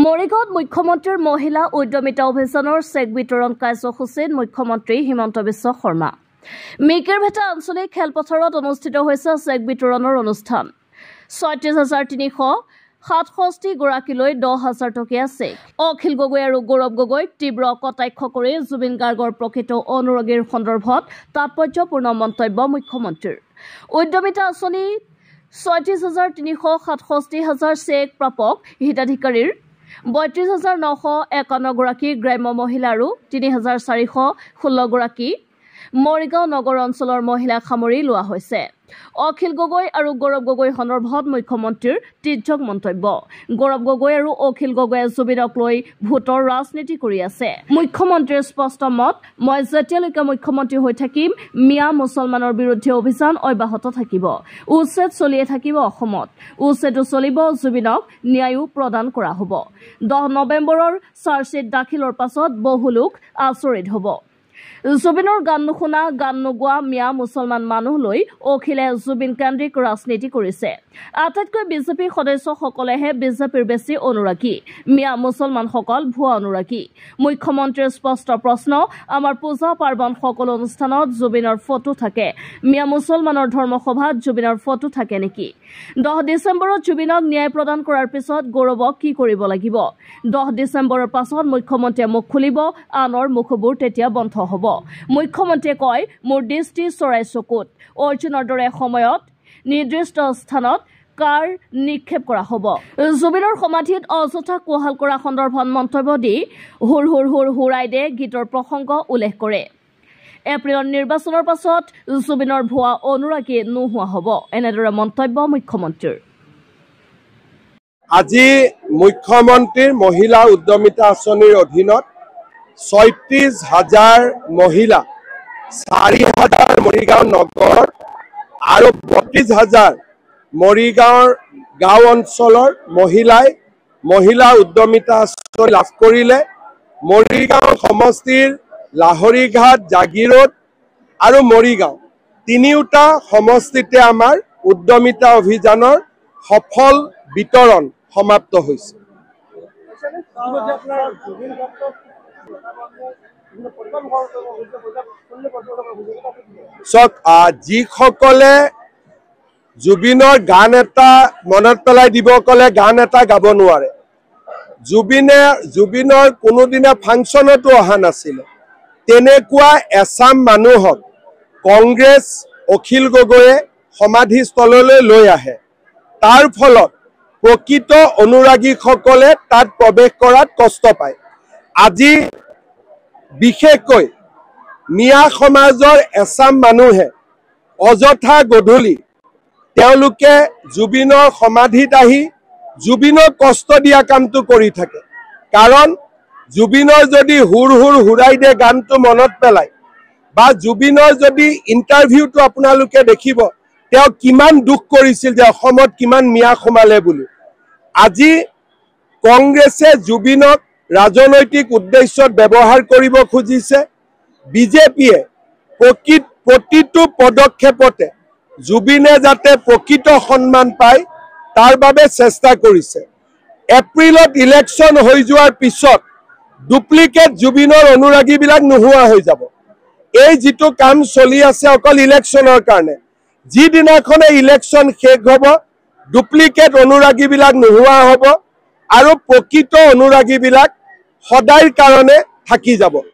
মৰিগাঁৱত মুখ্যমন্ত্ৰীৰ মহিলা উদ্যমিতা অভিযানৰ চেক বিতৰণ কাৰ্যসূচীত মুখ্যমন্ত্ৰী হিমন্ত বিশ্ব শৰ্মা মেকেৰভেটা আঞ্চলিক খেলপথাৰত অনুষ্ঠিত হৈছে চেক বিতৰণৰ অনুষ্ঠান ৩৬,৩৬৭ গৰাকীলৈ ১০,০০০ টকীয়া চেক অখিল গগৈ আৰু গৌৰৱ গগৈক তীব্ৰ কটাক্ষ কৰি জুবিন গাৰ্গৰ প্ৰকৃত অনুৰাগীৰ সন্দৰ্ভত তাৎপৰ্যপূৰ্ণ মন্তব্য মুখ্যমন্ত্ৰীৰ উদ্যমিতা আঁচনি ৩৬,৩৬৭ চেক প্ৰাপক হিতাধিকাৰীৰ ৩২,৯৫১ গৰাকী গ্ৰাম্য মহিলা আৰু ৩,৪১৬ গৰাকী মৰিগাঁও নগৰ অঞ্চলৰ মহিলাক সামৰি লোৱা হৈছে অখিল গগৈ আৰু গৌৰৱ গগৈ সন্দৰ্ভত মুখ্যমন্ত্ৰীৰ তীৰ্যক মন্তব্য গৌৰৱ গগৈ আৰু অখিল গগৈয়ে জুবিনক লৈ ভোটৰ ৰাজনীতি কৰি আছে মুখ্যমন্ত্ৰীৰ স্পষ্ট মত মই যেতিয়ালৈকে মুখ্যমন্ত্ৰী হৈ থাকিম মিয়া মুছলমানৰ বিৰুদ্ধে অভিযান অব্যাহত থাকিব উচ্ছেদ চলিয়ে থাকিব অসমত উচ্ছেদো চলিব জুবিনক ন্যায়ো প্ৰদান কৰা হ'ব 10 নৱেম্বৰৰ চাৰ্জশ্বিট দাখিলৰ পাছত বহু লোক আচৰিত হ'ব জুবিনৰ গান নুশুনা গান নোগোৱা মিয়া মুছলমান মানুহ লৈ অখিলে জুবিন কেন্দ্ৰিক ৰাজনীতি কৰিছে আটাইতকৈ বিজেপি সদস্যসকলেহে বিজেপিৰ বেছি অনুৰাগী মিয়া মুছলমানসকল ভুৱা অনুৰাগী মুখ্যমন্ত্ৰীৰ স্পষ্ট প্ৰশ্ন আমাৰ পূজা পাৰ্বণ সকলো অনুষ্ঠানত জুবিনৰ ফটো থাকে মিয়া মুছলমানৰ ধৰ্মসভাত জুবিনৰ ফটো থাকে নেকি 10 ডিচেম্বৰত জুবিনক ন্যায় প্ৰদান কৰাৰ পিছত গৌৰৱক কি কৰিব লাগিব 10 ডিচেম্বৰৰ পাছত মুখ্যমন্ত্ৰীয়ে মুখ খুলিব আনৰ মুখবোৰ তেতিয়া বন্ধ হ'ব মুখ্যমন্ত্ৰীয়ে কয় মোৰ দৃষ্টি চৰাই চকুত অৰ্জুনৰ দৰে সময়ত নিৰ্দিষ্ট স্থানত কাৰ নিক্ষেপ কৰা হ'ব জুবিনৰ সমাধিত অযথা কোহাল কৰা সন্দৰ্ভত মন্তব্য দি হুৰ হুৰ হুৰ হুৰাই দে গীতৰ প্ৰসংগ উল্লেখ কৰে এপ্ৰিলৰ নিৰ্বাচনৰ পাছত জুবিনৰ ভুৱা অনুৰাগী নোহোৱা হ'ব এনেদৰে মন্তব্য মুখ্যমন্ত্ৰীৰ আজি মুখ্যমন্ত্ৰীৰ মহিলা উদ্যমিতা আঁচনিৰ অধীনত ৩৬,০০০ মহিলা ৪,০০০ মৰিগাঁও নগৰ আৰু ৩২,০০০ মৰিগাঁৱৰ গাঁও অঞ্চলৰ মহিলাই মহিলা উদ্যমিতা আঁচনি লাভ কৰিলে মৰিগাঁও সমষ্টিৰ লাহৰীঘাট জাগিৰোড আৰু মৰিগাঁও তিনিওটা সমষ্টিতে আমাৰ উদ্যমিতা অভিযানৰ সফল বিতৰণ সমাপ্ত হৈছে যিসকলে জুবিনৰ গান এটা মনত পেলাই দিব কলে গান এটা গাব নোৱাৰে জুবিনৰ কোনোদিনা ফাংচনতো অহা নাছিলে তেনেকুৱা এছাম মানুহক কংগ্ৰেছ অখিল গগৈয়ে সমাধিস্থললৈ লৈ আহে তাৰ ফলত প্ৰকৃত অনুৰাগীসকলে তাত প্ৰৱেশ কৰাত কষ্ট পায় আজি বিশেষকৈ মিয়া সমাজৰ এছাম মানুহে অযথা গধূলি তেওঁলোকে জুবিনৰ সমাধিত আহি জুবিনক কষ্ট দিয়া কামটো কৰি থাকে কাৰণ জুবিনৰ যদি হুৰ হুৰ হুৰাই দে গানটো মনত পেলায় বা জুবিনৰ যদি ইণ্টাৰভিউটো আপোনালোকে দেখিব তেওঁ কিমান দুখ কৰিছিল যে অসমত কিমান মিয়া সোমালে বুলি আজি কংগ্ৰেছে জুবিনক ৰাজনৈতিক উদ্দেশ্যত ব্যৱহাৰ কৰিব খুজিছে বিজেপিয়ে প্ৰতিটো পদক্ষেপতে জুবিনে যাতে প্ৰকৃত সন্মান পায় তাৰ বাবে চেষ্টা কৰিছে এপ্ৰিলত ইলেকশ্যন হৈ যোৱাৰ পিছত ডুপ্লিকেট জুবিনৰ অনুৰাগীবিলাক নোহোৱা হৈ যাব এই যিটো কাম চলি আছে অকল ইলেকশ্যনৰ কাৰণে যিদিনাখনে ইলেকশ্যন শেষ হ'ব ডুপ্লিকেট অনুৰাগীবিলাক নোহোৱা হ'ব আৰু প্ৰকৃত অনুৰাগীবিলাক সদায়ৰ কাৰণে থাকি যাব